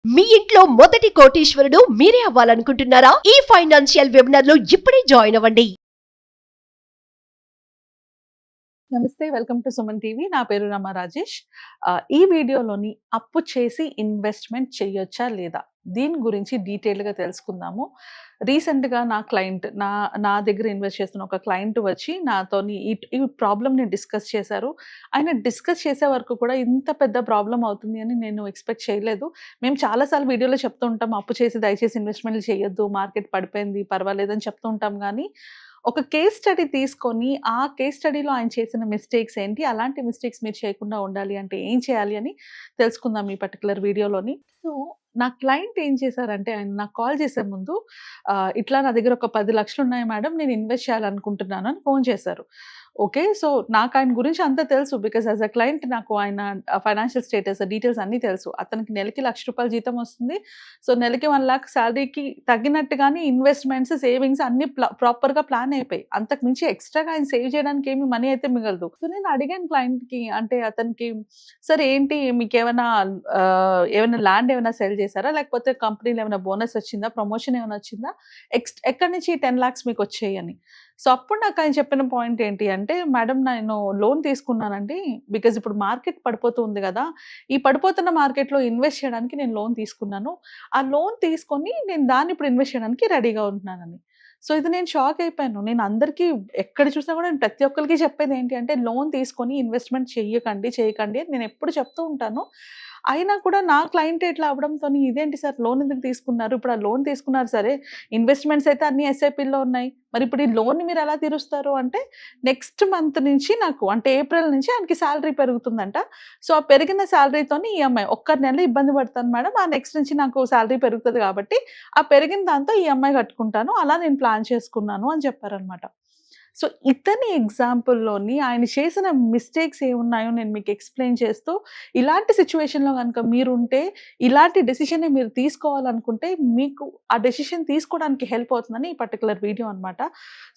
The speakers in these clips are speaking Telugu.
మీ ఇంట్లో మొదటి కోటీశ్వరుడు మీరే అవ్వాలనుకుంటున్నారా? ఈ ఫైనాన్షియల్ వెబినార్ లో ఇప్పుడే జాయిన్ అవ్వండి. నమస్తే, వెల్కమ్ టు సుమన్ టీవీ. నా పేరు రమ రాజేష్. ఈ వీడియోలోని అప్పు చేసి ఇన్వెస్ట్మెంట్ చేయొచ్చా లేదా, దీని గురించి డీటెయిల్గా తెలుసుకుందాము. రీసెంట్గా నా క్లయింట్ నా దగ్గర ఇన్వెస్ట్ చేస్తున్న ఒక క్లయింట్ వచ్చి నాతోని ఈ ప్రాబ్లమ్ని డిస్కస్ చేశారు. ఆయన డిస్కస్ చేసే వరకు కూడా ఇంత పెద్ద ప్రాబ్లం అవుతుంది అని నేను ఎక్స్పెక్ట్ చేయలేదు. మేము చాలాసార్లు వీడియోలో చెప్తూ ఉంటాం, అప్పు చేసి దయచేసి ఇన్వెస్ట్మెంట్లు చేయొద్దు, మార్కెట్ పడిపోయింది పర్వాలేదని చెప్తూ ఉంటాం. కానీ ఒక కేస్ స్టడీ తీసుకొని ఆ కేస్ స్టడీలో ఆయన చేసిన మిస్టేక్స్ ఏంటి, అలాంటి మిస్టేక్స్ మీరు చేయకుండా ఉండాలి అంటే ఏం చేయాలి అని తెలుసుకుందాం ఈ పర్టికులర్ వీడియోలోని. సో నా క్లయింట్ ఏం చేశారంటే, ఆయన నాకు కాల్ చేసే ముందు ఇట్లా నా దగ్గర ఒక 10 లక్షలు ఉన్నాయి మేడం, నేను ఇన్వెస్ట్ చేయాలనుకుంటున్నాను అని ఫోన్ చేశారు. ఓకే, సో నాకు ఆయన గురించి అంతా తెలుసు. బికాస్ యాజ్ అ క్లయింట్ నాకు ఆయన ఫైనాన్షియల్ స్టేటస్ డీటెయిల్స్ అన్నీ తెలుసు. అతనికి నెలకి ₹1,00,000 జీతం వస్తుంది. సో నెలకి 1,00,000 శాలరీకి తగ్గినట్టుగానే ఇన్వెస్ట్మెంట్స్, సేవింగ్స్ అన్ని ప్రాపర్గా ప్లాన్ అయిపోయి, అంతకు మించి ఎక్స్ట్రాగా ఆయన సేవ్ చేయడానికి ఏమి మనీ అయితే మిగలదు. సో నేను అడిగాను క్లయింట్కి, అంటే అతనికి సరే ఏంటి మీకు ఏమైనా ల్యాండ్ ఏమైనా సెల్ చేశారా, లేకపోతే కంపెనీలో ఏమైనా బోనస్ వచ్చిందా, ప్రమోషన్ ఏమైనా వచ్చిందా, ఎక్కడి నుంచి 10 lakhs మీకు వచ్చాయి అని. సో అప్పుడు నాకు ఆయన చెప్పిన పాయింట్ ఏంటి అంటే, మేడం నేను లోన్ తీసుకున్నానండి, బికాజ్ ఇప్పుడు మార్కెట్ పడిపోతూ ఉంది కదా, ఈ పడిపోతున్న మార్కెట్లో ఇన్వెస్ట్ చేయడానికి నేను లోన్ తీసుకున్నాను. ఆ లోన్ తీసుకొని నేను దాన్ని ఇప్పుడు ఇన్వెస్ట్ చేయడానికి రెడీగా ఉంటున్నానని. సో ఇది నేను షాక్ అయిపోయాను. నేను అందరికీ ఎక్కడ చూసినా కూడా నేను ప్రతి ఒక్కరికి చెప్పేది ఏంటి అంటే, లోన్ తీసుకొని ఇన్వెస్ట్మెంట్ చేయకండి అని నేను ఎప్పుడు చెప్తూ ఉంటాను. అయినా కూడా నా క్లయింట్ ఇట్లా అవ్వడంతో, ఇదేంటి సార్ లోన్ ఎందుకు తీసుకున్నారు, ఇప్పుడు ఆ లోన్ తీసుకున్నారు సరే, ఇన్వెస్ట్మెంట్స్ అయితే అన్ని ఎస్ఐపిలో ఉన్నాయి, మరి ఇప్పుడు ఈ లోన్ని మీరు ఎలా తీరుస్తారు అంటే, నెక్స్ట్ మంత్ నుంచి నాకు అంటే ఏప్రిల్ నుంచి ఆయనకి శాలరీ పెరుగుతుందంట. సో ఆ పెరిగిన శాలరీతోని ఈఎంఐ ఒక్క నెల ఇబ్బంది పడతాను మేడం, ఆ నెక్స్ట్ నుంచి నాకు శాలరీ పెరుగుతుంది కాబట్టి ఆ పెరిగిన దాంతో ఈఎంఐ కట్టుకుంటాను, అలా నేను ప్లాన్ చేసుకున్నాను అని చెప్పారనమాట. సో ఇతని ఎగ్జాంపుల్లోని ఆయన చేసిన మిస్టేక్స్ ఏమున్నాయో నేను మీకు ఎక్స్ప్లెయిన్ చేస్తూ, ఇలాంటి సిచ్యువేషన్లో కనుక మీరుంటే, ఇలాంటి డెసిషన్ని మీరు తీసుకోవాలనుకుంటే మీకు ఆ డెసిషన్ తీసుకోవడానికి హెల్ప్ అవుతుందని ఈ పర్టికులర్ వీడియో అనమాట.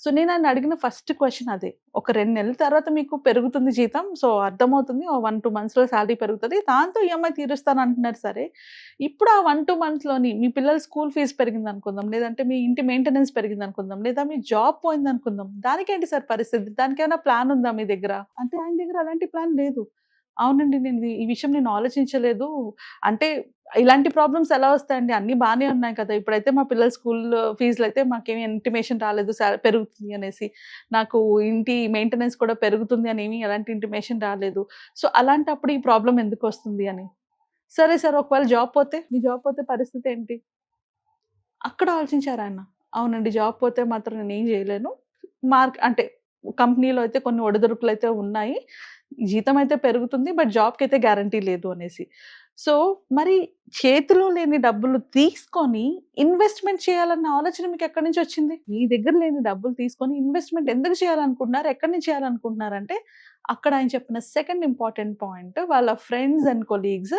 సో నేను ఆయన అడిగిన ఫస్ట్ క్వశ్చన్ అదే. ఒక 2 నెలల తర్వాత మీకు పెరుగుతుంది జీతం, సో అర్థమవుతుంది, 1-2 monthsలో శాలరీ పెరుగుతుంది, దాంతో ఈఎంఐ తీరుస్తాను అంటున్నారు సరే. ఇప్పుడు ఆ 1-2 monthsలోని మీ పిల్లల స్కూల్ ఫీజు పెరిగింది అనుకుందాం, లేదంటే మీ ఇంటి మెయింటెనెన్స్ పెరిగింది అనుకుందాం, లేదా మీ జాబ్ పోయింది అనుకుందాం, దానికేంటి సార్ పరిస్థితి, దానికేమైనా ప్లాన్ ఉందా మీ దగ్గర అంటే, ఆయన దగ్గర అలాంటి ప్లాన్ లేదు. అవునండి, నేను ఈ విషయం నేను ఆలోచించలేదు. అంటే ఇలాంటి ప్రాబ్లమ్స్ ఎలా వస్తాయండి, అన్నీ బాగానే ఉన్నాయి కదా, ఇప్పుడైతే మా పిల్లల స్కూల్ ఫీజులు అయితే మాకేమీ ఇంటిమేషన్ రాలేదు పెరుగుతుంది అనేసి, నాకు ఇంటి మెయింటెనెన్స్ కూడా పెరుగుతుంది అని ఏమీ ఎలాంటి ఇంటిమేషన్ రాలేదు. సో అలాంటప్పుడు ఈ ప్రాబ్లం ఎందుకు వస్తుంది అని. సరే సార్, ఒకవేళ మీ జాబ్ పోతే పరిస్థితి ఏంటి? అక్కడ ఆలోచించారాయన. అవునండి, జాబ్ పోతే మాత్రం నేనేం జేయలేను. అంటే కంపెనీలో అయితే కొన్ని ఒడిదుడుకులైతే ఉన్నాయి. జీతం అయితే పెరుగుతుంది, బట్ జాబ్‌కైతే గ్యారంటీ లేదు అనేసి. సో మరి చేతిలో లేని డబ్బులు తీసుకొని ఇన్వెస్ట్‌మెంట్ చేయాలన్న ఆలోచన మీకెక్కడి నుంచొచ్చింది? మీ దగ్గర లేని డబ్బులు తీసుకొని ఇన్వెస్ట్‌మెంట్ ఎందుకు చేయాలనుకుంటున్నారు? ఎక్కడి నుంచి చేయాలనుకుంటున్నారంటే, అక్కడ ఆయన చెప్పిన సెకండ్ ఇంపార్టెంట్ పాయింట్, వాళ్ళ ఫ్రెండ్స్ అండ్ కొలీగ్స్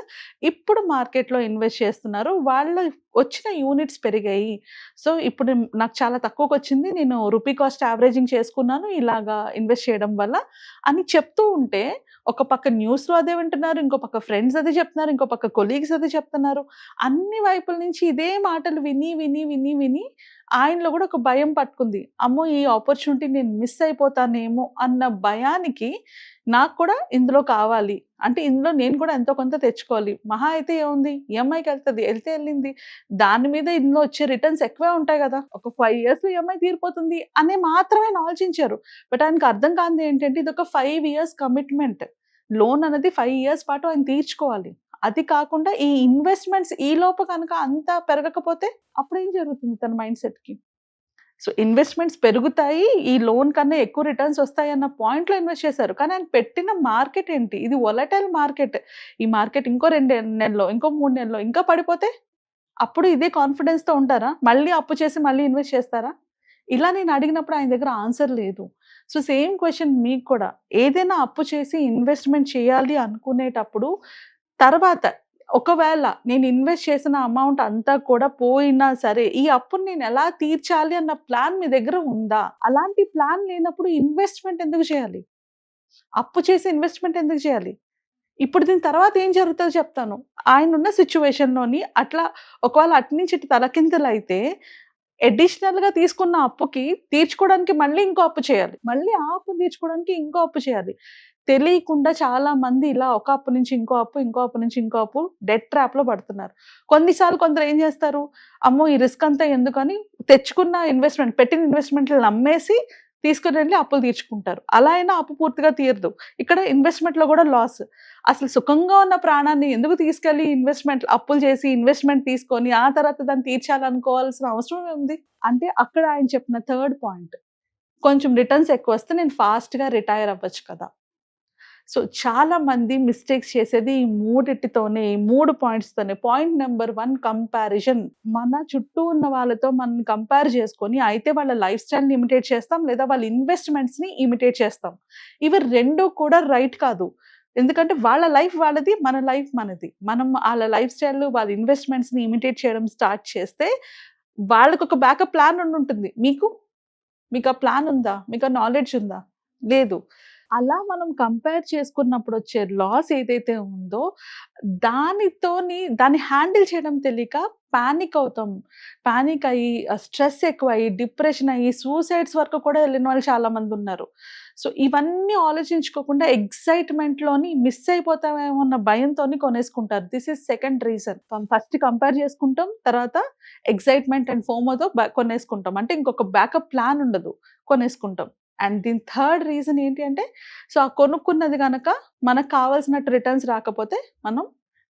ఇప్పుడు మార్కెట్‌లో ఇన్వెస్ట్ చేస్తున్నారు. వాళ్ళ వచ్చిన యూనిట్స్ పెరిగాయి. సో ఇప్పుడు నాకు చాలా తక్కువకొచ్చింది, నేను రూపీ కాస్ట్ యావరేజింగ్ చేసుకున్నాను ఇలాగా ఇన్వెస్ట్ చేయడం వల్ల అని చెప్తూ ఉంటే, ఒక పక్క న్యూస్‌లో అదే వింటున్నారు, ఇంకో పక్క ఫ్రెండ్స్ అదే చెప్తున్నారు, ఇంకో పక్క కొలీగ్స్ అదే చెప్తున్నారు. అన్ని వైపుల నుంచి ఇదే మాటలు విని ఆయనలో కూడా ఒక భయం పట్టుకుంది. అమ్మో! ఈ ఆపర్చునిటీ నేను మిస్ అయిపోతానేమో అన్న భయానికి, నాకు కూడా ఇందులో కావాలి, అంటే ఇందులో నేను కూడా ఎంతో కొంత తెచ్చుకోవాలి. మహా అయితే ఏముంది, ఈఎంఐకెళ్తది, ఎళ్ళింది. దాని మీద ఇందులో వచ్చే రిటర్న్స్ ఎక్కువే ఉంటాయి గదా, ఒక 5 yearsలో ఈఎంఐ తీరిపోతుంది అని మాత్రమే ఆయన ఆలోచించారు. బట్ ఆయనకు అర్థం కానిది ఏంటంటే, ఇదొక 5 years కమిట్మెంట్. లోన్ అనేది 5 years పాటు ఆయన తీర్చుకోవాలి. అది కాకుండా ఈ ఇన్వెస్ట్‌మెంట్స్ ఈలోపు కనుక అంతా పెరగకపోతే అప్పుడేం జరుగుతుంది తన మైండ్ సెట్‌కి? సో ఇన్వెస్ట్‌మెంట్స్ పెరుగుతాయి, ఈ లోన్ కన్నా ఎక్కువ రిటర్న్స్ వస్తాయన్న పాయింట్‌లో ఇన్వెస్ట్ చేశారు. కానీ ఆయన పెట్టిన మార్కెట్ ఏంటి? ఇది వోలటైల్ మార్కెట్. ఈ మార్కెట్ ఇంకో 2 నెలల్లో, ఇంకో 3 నెలల్లో ఇంకా పడిపోతే? అప్పుడు ఇదే కాన్ఫిడెన్స్‌తో ఉంటారా? మళ్ళీ అప్పు చేసి మళ్ళీ ఇన్వెస్ట్ చేస్తారా? ఇలా నేను అడిగినప్పుడు ఆయన దగ్గర ఆన్సర్ లేదు. సో సేమ్ క్వెషన్ మీకు కూడా. ఏదైనా అప్పు చేసి ఇన్వెస్ట్‌మెంట్ చేయాలి అనుకునేటప్పుడు, తర్వాత ఒకవేళ నేను ఇన్వెస్ట్ చేసిన అమౌంట్ అంతా కూడా పోయినా సరే, ఈ అప్పుని నేను ఎలా తీర్చాలి అన్న ప్లాన్ మీ దగ్గర ఉందా? అలాంటి ప్లాన్ లేనప్పుడు ఇన్వెస్ట్‌మెంట్ ఎందుకు చేయాలి? అప్పు చేసి ఇన్వెస్ట్‌మెంట్ ఎందుకు చేయాలి? ఇప్పుడు దీని తర్వాత ఏం జరుగుతుందో చెప్తాను. ఆయనున్న సిట్యుయేషన్‌లోని అట్లా ఒకవేళ అటు నుంచి ఇటు తలకిందులైతే అడిషనల్‌గా తీసుకున్న అప్పుకి తీర్చుకోవడానికి మళ్ళీ ఇంకో అప్పు చేయాలి. మళ్ళీ ఆ అప్పు తీర్చుకోవడానికి ఇంకో అప్పు చేయాలి. తెలియకుండా చాలా మంది ఇలా ఒక అప్పు నుంచి ఇంకో అప్పు, ఇంకో అప్పు నుంచి ఇంకో అప్పు డెట్ ట్రాప్‌లో పడుతున్నారు. కొన్నిసార్లు కొందరు ఏం చేస్తారు, అమ్మో! ఈ రిస్క్ అంతా ఎందుకని తెచ్చుకున్న ఇన్వెస్ట్‌మెంట్, పెట్టిన ఇన్వెస్ట్‌మెంట్‌లని అమ్మేసి తీసుకొనెళ్ళి అప్పులు తీర్చుకుంటారు. అలా అయినా అప్పు పూర్తిగా తీరదు. ఇక్కడ ఇన్వెస్ట్‌మెంట్‌లో కూడా లాస్. అసలు సుఖంగా ఉన్న ప్రాణాన్ని ఎందుకు తీసుకెళ్ళి అప్పులు చేసి ఇన్వెస్ట్‌మెంట్ తీసుకొని ఆ తర్వాత దాన్ని తీర్చాలనుకోవాల్సిన అవసరం ఏముంది? అంటే అక్కడ ఆయన చెప్పిన థర్డ్ పాయింట్, కొంచెం రిటర్న్స్ ఎక్కువొస్తే నేను ఫాస్ట్‌గా రిటైర్ అవ్వచ్చు కదా! సో, చాలా మంది మిస్టేక్స్ చేసేది ఈ మూడిటితోనే, ఈ 3 పాయింట్స్‌తోనే. Point number 1 comparison. మన చుట్టూ ఉన్న వాళ్ళతో మనం కంపేర్ చేసుకొని, అయితే వాళ్ళ లైఫ్ స్టైల్‌ని ఇమిటేట్ చేస్తాం, లేదా వాళ్ళ ఇన్వెస్ట్‌మెంట్స్‌ని ఇమిటేట్ చేస్తాం. ఇవి 2 కూడా రైట్ కాదు. ఎందుకంటే వాళ్ళ లైఫ్ వాళ్ళది, మన లైఫ్ మనది. మనం ఆళ్ళ లైఫ్ స్టైల్, వాళ్ళ ఇన్వెస్ట్‌మెంట్స్‌ని ఇమిటేట్ చేయడం స్టార్ట్ చేస్తే, వాళ్ళకొక బ్యాకప్ ప్లాన్ ఉండుంటుంది. మీకు ఆ ప్లాన్ ఉందా? మీకు ఆ నాలెడ్జ్ ఉందా? లేదు. అలా మనం కంపేర్ చేసుకున్నప్పుడు వచ్చే లాస్ ఏదైతే ఉందో, దాన్ని హ్యాండిల్ చేయడం తెలియక పానిక్ అవుతాం. పానిక్ అయ్యి, స్ట్రెస్ ఎక్కువయ్యి, డిప్రెషన్ అయ్యి, సూసైడ్స్ వరకు కూడా వెళ్ళిన వాళ్ళు చాలా మంది ఉన్నారు. సో, ఇవన్నీ ఆలోచించుకోకుండా ఎక్సైట్‌మెంట్‌లోని మిస్ అయిపోతామేమో అన్న భయంతోని కొనేసుకుంటారు. This is second reason. First compare చేసుకుంటాం. తర్వాత ఎక్సైట్‌మెంట్ అండ్ ఫోమోతో కొనేసుకుంటాం. అంటే ఇంకొక బ్యాకప్ ప్లాన్ ఉండదు. కొనేసుకుంటాం. అండ్ దీని థర్డ్ రీజన్ ఏంటి అంటే, సో, ఆ కొనుక్కున్నది గనక మనకు కావాల్సినట్టు రిటర్న్స్ రాకపోతే మనం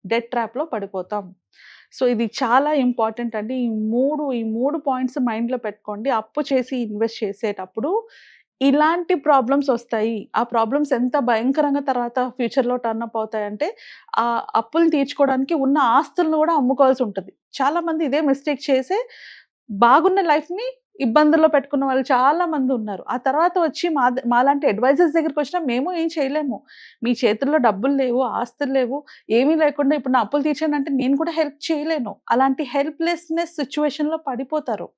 డెట్ ట్రాప్‌లో పడిపోతాం. సో, ఇది చాలా ఇంపార్టెంట్ అండి. ఈ మూడు పాయింట్స్ మైండ్‌లో పెట్టుకోండి. అప్పు చేసి ఇన్వెస్ట్ చేసేటప్పుడు ఇలాంటి ప్రాబ్లమ్స్ ఒస్తాయి. ఆ ప్రాబ్లమ్స్ ఎంత భయంకరంగా తర్వాత ఫ్యూచర్‌లో టర్న్ అప్ అవుతాయంటే, ఆ అప్పులు తీర్చుకోవడానికి ఉన్న ఆస్తులను గూడా అమ్ముకోవాల్సి ఉంటది. చాలా మంది ఇదే మిస్టేక్ చేసే బాగున్న లైఫ్‌ని ఇబ్బందుల్లో పెట్టుకున్న వాళ్ళు చాలా మందున్నారు. ఆ తర్వాత వచ్చి మాలాంటి అడ్వైజర్స్ దగ్గరికొచ్చినా మేము ఏం చేయలేము. మీ చేతుల్లో డబ్బులు లేవు, ఆస్తులు లేవు, ఏమీ లేకుండా ఇప్పుడు నా అప్పులు తీర్చండంటే నేను కూడా హెల్ప్ చేయలేను. అలాంటి హెల్ప్‌లెస్‌నెస్ సిట్యుయేషన్‌లో పడిపోతారు.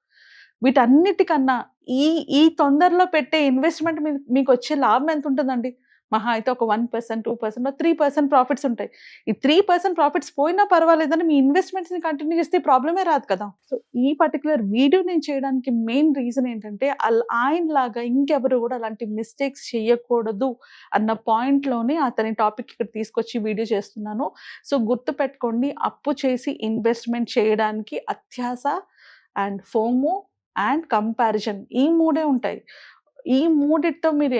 వీటన్నిటికన్నా ఈ ఈ తొందరలో పెట్టే ఇన్వెస్ట్‌మెంట్ మీకొచ్చే లాభం ఎంతుంటదండి? మహా అయితే ఒక 1%, 2%, 3% ప్రాఫిట్స్ ఉంటాయి. ఈ 3% ప్రాఫిట్స్ పోయినా పర్వాలేదని మీ ఇన్వెస్ట్‌మెంట్స్‌ని కంటిన్యూ చేస్తే ప్రాబ్లమే రాదు కదా! సో, ఈ పర్టిక్యులర్ వీడియో నేను చేయడానికి మెయిన్ రీజన్ ఏంటంటే, ఆయనలాగా ఇంకెవరు గూడా అలాంటి మిస్టేక్స్ చేయకూడదు అన్న పాయింట్‌లోనే అతని టాపిక్ ఇక్కడ తీసుకొచ్చి వీడియో చేస్తున్నాను. సో, గుర్తుపెట్టుకోండి, అప్పు చేసి ఇన్వెస్ట్‌మెంట్ చేయడానికి అత్యాస అండ్ ఫోమో అండ్ కంపారిజన్ ఈ 3 ఉంటాయి. ఈ మూడిటితో మీరు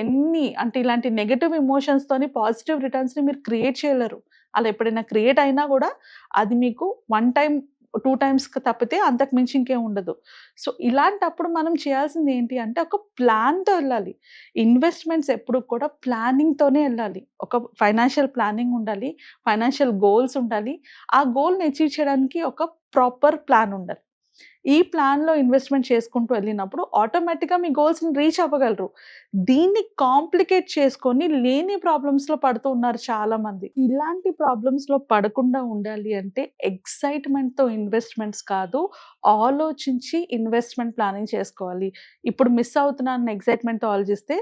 అంటే ఇలాంటి నెగెటివ్ ఎమోషన్స్‌తోని పాజిటివ్ రిటర్న్స్‌ని మీరు క్రియేట్ చేయలేరు. అలా ఎప్పుడైనా క్రియేట్ అయినా గూడా అది మీకు 1 టైమ్, 2 టైమ్స్‌కి తప్పితే అంతకు మించి ఇంకేం ఉండదు. సో, ఇలాంటప్పుడు మనం చేయాల్సింది ఏంటి అంటే ఒక ప్లాన్‌తో ఎళ్ళాలి. ఇన్వెస్ట్‌మెంట్స్ ఎప్పుడు కూడా ప్లానింగ్‌తోనే ఎళ్ళాలి. ఒక ఫైనాన్షియల్ ప్లానింగ్ ఉండాలి. ఫైనాన్షియల్ గోల్స్ ఉండాలి. ఆ గోల్‌ని అచీవ్ చేయడానికి ఒక ప్రాపర్ ప్లాన్ ఉండాలి. ఈ ప్లాన్‌లో ఇన్వెస్ట్‌మెంట్ చేసుకుంటూ వెళ్ళినప్పుడు ఆటోమేటిక్‌గా మీ గోల్స్‌ని రీచ్ అవ్వగలరు. దీన్ని కాంప్లికేట్ చేసుకొని లేని ప్రాబ్లమ్స్‌లో పడుతూ ఉన్నారు చాలామంది. ఇలాంటి ప్రాబ్లమ్స్‌లో పడకుండా ఉండాలి అంటే ఎక్సైట్‌మెంట్‌తో ఇన్వెస్ట్‌మెంట్స్ కాదు, ఆలోచించి ఇన్వెస్ట్‌మెంట్ ప్లానింగ్ చేసుకోవాలి. ఇప్పుడు మిస్ అవుతున్నానన్న ఎక్సైట్‌మెంట్‌తో ఆలోచిస్తే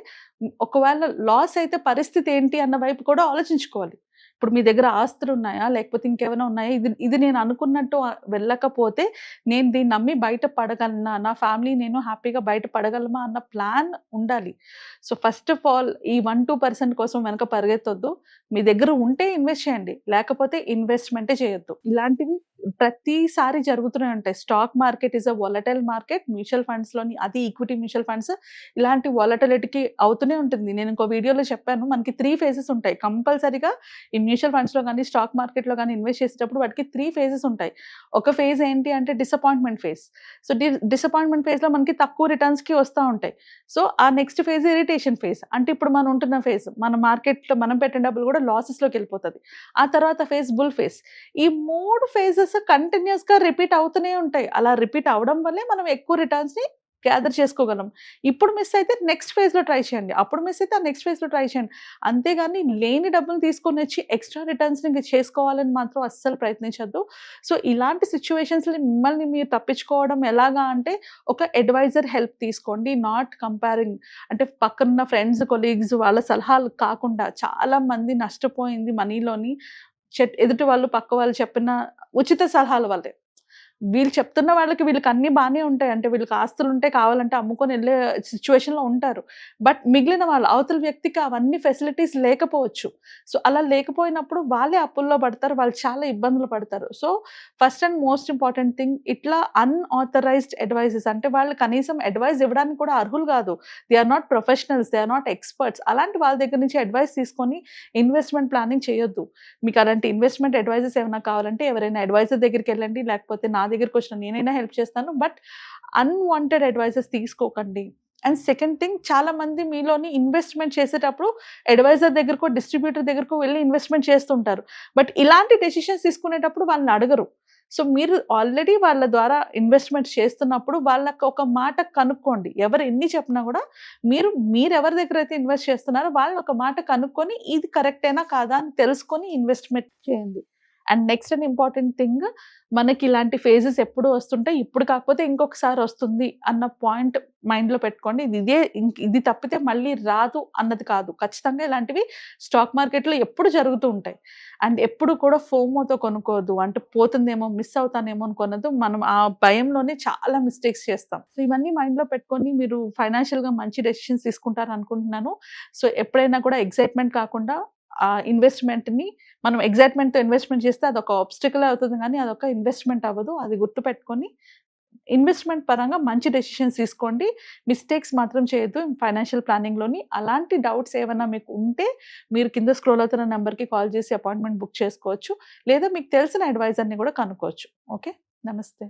ఒకవేళ లాస్ అయితే పరిస్థితి ఏంటి అన్న వైపు కూడా ఆలోచించుకోవాలి. ఇప్పుడు మీ దగ్గర ఆస్తులున్నాయా? లేకపోతే ఇంకేమైనా ఉన్నాయా? ఇది నేను అనుకున్నట్టు వెళ్ళకపోతే నేను దీన్ని నమ్మి బయట పడగలనా? నా ఫ్యామిలీ నేను హ్యాపీగా బయట పడగలమా? అన్న ప్లాన్ ఉండాలి. సో, ఫస్ట్ ఆఫ్ ఆల్ ఈ 1, 2% కోసం వెనక పరిగెత్తొద్దు. మీ దగ్గర ఉంటే ఇన్వెస్ట్ చేయండి. లేకపోతే ఇన్వెస్ట్‌మెంటే చేయొద్దు. ఇలాంటివి ప్రతిసారి జరుగుతూనే ఉంటాయి. Stock market is a volatile market. Mutual ఫండ్స్‌లోని అది ఈక్విటీ మ్యూచువల్ ఫండ్స్ ఇలాంటి వోలటిలిటీకి అవుతూనే ఉంటుంది. నేను ఇంకో వీడియోలో చెప్పాను. మనకి 3 ఫేజెస్ ఉంటాయి. కంపల్సరీగా ఈ మ్యూచువల్ ఫండ్స్‌లో గాని, స్టాక్ మార్కెట్‌లో గాని ఇన్వెస్ట్ చేసేటప్పుడు వాటికి 3 ఫేజెస్ ఉంటాయి. ఒక ఫేజ్ ఏంటి అంటే డిసప్పాయింట్‌మెంట్ ఫేజ్. సో, డిసప్పాయింట్‌మెంట్ ఫేజ్‌లో మనకి తక్కువ రిటర్న్స్‌కి వస్తా ఉంటాయి. సో, ఆ నెక్స్ట్ ఫేజ్ ఇరిటేషన్ ఫేజ్. అంటే ఇప్పుడు మనం ఉంటున్న ఫేజ్. మన మార్కెట్‌లో మనం పెట్టిన డబ్బులు కూడా లాసెస్‌లోకెళ్ళిపోతది. ఆ తర్వాత ఫేజ్ బుల్ ఫేజ్. ఈ 3 ఫేజెస్ కంటిన్యూయస్‌గా రిపీట్ అవుతూనే ఉంటాయి. అలా రిపీట్ అవ్వడం వల్లే మనం ఎక్కువ రిటర్న్స్‌ని గ్యాదర్ చేసుకోగలం. ఇప్పుడు మిస్ అయితే నెక్స్ట్ ఫేజ్‌లో ట్రై చేయండి. అప్పుడు మిస్ అయితే ఆ నెక్స్ట్ ఫేజ్‌లో ట్రై చేయండి. అంతేగాని లేని డబ్బులు తీసుకొనొచ్చి ఎక్స్‌ట్రా రిటర్న్స్‌ని ఇంక చేసుకోవాలని మాత్రం అస్సలు ప్రయత్నించొద్దు. సో, ఇలాంటి సిట్యుయేషన్స్‌లో మిమ్మల్ని మీరు తప్పించుకోవడం ఎలాగా అంటే ఒక అడ్వైజర్ హెల్ప్ తీసుకోండి. నాట్ కంపేరింగ్ అంటే పక్కనున్న ఫ్రెండ్స్, కొలీగ్స్ వాళ్ళ సలహాలు కాకుండా చాలా మంది నష్టపోయింది మనీలోని ఎదుటి వాళ్ళు, పక్క వాళ్ళు చెప్పిన ఉచిత సలహాల వల్లే. వీళ్ళు చెప్తున్న వాళ్ళకి వీళ్ళకి అన్నీ బానే ఉంటాయి. అంటే వీళ్ళకి ఆస్తులుంటే కావాలంటే అమ్ముకొని ఎళ్ళే సిట్యుయేషన్‌లో ఉంటారు. బట్ మిగిలిన వాళ్ళు అవతల వ్యక్తికి అవన్నీ ఫెసిలిటీస్ లేకపోవచ్చు. సో, అలా లేకపోయినప్పుడు వాళ్ళే అప్పుల్లో పడతారు. వాళ్ళు చాలా ఇబ్బందులు పడతారు. So, first and most important thing ఇట్లా అన్‌ఆథరైజ్డ్ అడ్వైజెస్ అంటే వాళ్ళు కనీసం అడ్వైస్ ఇవ్వడానికి కూడా అర్హులు కాదు. They are not professionals. They are not experts. అలాంటి వాళ్ళ దగ్గర నుంచి అడ్వైస్ తీసుకొని ఇన్వెస్ట్‌మెంట్ ప్లానింగ్ చేయొద్దు. మీకు అలాంటి ఇన్వెస్ట్‌మెంట్ అడ్వైజెస్ ఏమైనా కావాలంటే ఎవరైనా అడ్వైజర్ దగ్గరికెళ్ళండి. లేకపోతే నా దగ్గరకొచ్చిన నేనైనా హెల్ప్ చేస్తాను. బట్ అన్‌వాంటెడ్ అడ్వైజెస్ తీసుకోకండి. అండ్ సెకండ్ థింగ్ చాలా మంది మీలోని ఇన్వెస్ట్‌మెంట్ చేసేటప్పుడు అడ్వైజర్ దగ్గరకో, డిస్ట్రిబ్యూటర్ దగ్గరకో వెళ్లి ఇన్వెస్ట్‌మెంట్ చేస్తుంటారు. బట్ ఇలాంటి డెసిషన్స్ తీసుకునేటప్పుడు వాళ్ళని అడగరు. సో, మీరు ఆల్రెడీ వాళ్ళ ద్వారా ఇన్వెస్ట్‌మెంట్ చేస్తున్నప్పుడు వాళ్ళకి ఒక మాట కనుక్కోండి. ఎవరు ఎన్ని చెప్పినా గూడా మీరెవరి దగ్గరైతే ఇన్వెస్ట్ చేస్తున్నారో వాళ్ళని ఒక మాట కనుక్కొని ఇది కరెక్టేనా కాదా అని తెలుసుకొని ఇన్వెస్ట్‌మెంట్ చేయండి. And next and important thing మనకి ఇలాంటి ఫేజెస్ ఎప్పుడు వస్తుంటాయి. ఇప్పుడు కాకపోతే ఇంకొకసారి వస్తుంది అన్న పాయింట్ మైండ్‌లో పెట్టుకోండి. ఇది తప్పితే మళ్ళీ రాదు అన్నది కాదు. ఖచ్చితంగా ఇలాంటివి స్టాక్ మార్కెట్‌లో ఎప్పుడు జరుగుతూ ఉంటాయి. అండ్ ఎప్పుడు కూడా ఫోమోతో కొనుక్కోవద్దు. అంటే పోతుందేమో, మిస్ అవుతానేమో అని కొనొద్దు. మనం ఆ భయంలోనే చాలా మిస్టేక్స్ చేస్తాం. సో, ఇవన్నీ మైండ్‌లో పెట్టుకొని మీరు ఫైనాన్షియల్‌గా మంచి డెసిషన్స్ తీసుకుంటారనుకుంటున్నాను. సో, ఎప్పుడైనా కూడా ఎక్సైట్‌మెంట్ కాకుండా ఆ ఇన్వెస్ట్‌మెంట్‌ని మనం ఎక్సైట్‌మెంట్‌తో ఇన్వెస్ట్‌మెంట్ చేస్తే అదొక ఆబ్స్టికలే అవుతుంది గానీ, అదొక ఇన్వెస్ట్‌మెంట్ అవ్వదు. అది గుర్తుపెట్టుకొని ఇన్వెస్ట్‌మెంట్ పరంగా మంచి డెసిషన్స్ తీసుకోండి. మిస్టేక్స్ మాత్రం చేయొద్దు ఫైనాన్షియల్ ప్లానింగ్‌లోని. అలాంటి డౌట్స్ ఏవన్నా మీకు ఉంటే మీరు కింద స్క్రోల్ అవుతున్న నంబర్‌కి కాల్ చేసి అపాయింట్‌మెంట్ బుక్ చేసుకోవచ్చు. లేదా మీకు తెలిసిన అడ్వైజర్‌ని కూడా కనుక్కోవచ్చు. ఓకే. నమస్తే.